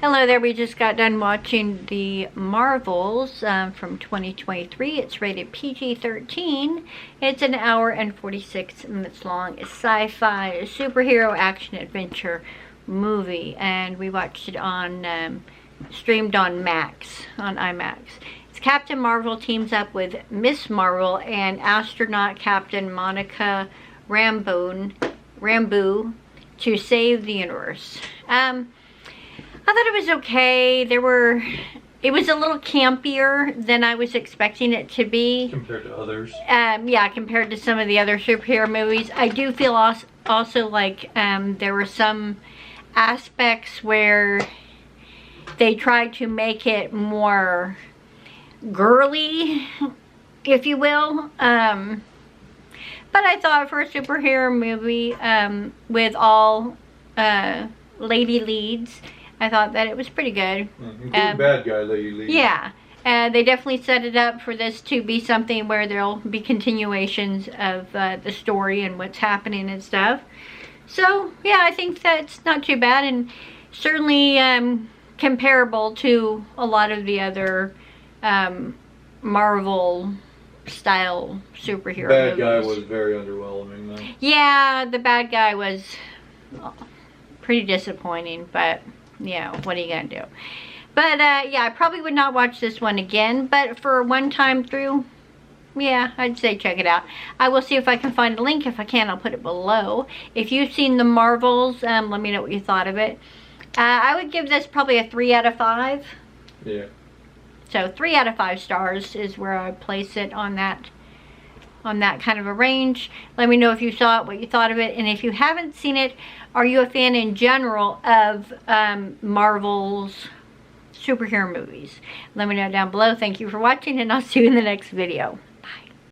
Hello there, we just got done watching the Marvels from 2023. It's rated PG-13. It's an hour and 46 minutes long. It's sci-fi, superhero action adventure movie, and we watched it on, streamed on IMAX. It's Captain Marvel teams up with Miss Marvel and astronaut Captain Monica Rambeau to save the universe. I thought it was okay. It was a little campier than I was expecting it to be. Compared to others? Yeah, compared to some of the other superhero movies. I do feel also like there were some aspects where they tried to make it more girly, if you will. But I thought for a superhero movie with all lady leads, I thought that it was pretty good. Including bad guy lady lead. Yeah. They definitely set it up for this to be something where there'll be continuations of the story and what's happening and stuff. So, yeah, I think that's not too bad, and certainly comparable to a lot of the other Marvel-style superhero movies. Bad guy was very underwhelming, though. Yeah, the bad guy was pretty disappointing, but, you know, what are you gonna do? But, yeah, I probably would not watch this one again, but for one time through, yeah, I'd say check it out. I will see if I can find a link. If I can, I'll put it below. If you've seen the Marvels, let me know what you thought of it. I would give this probably a 3 out of 5. Yeah. So 3 out of 5 stars is where I would place it on that kind of a range. Let me know if you saw it, what you thought of it, and if you haven't seen it, are you a fan in general of Marvel's superhero movies? Let me know down below. Thank you for watching, and I'll see you in the next video.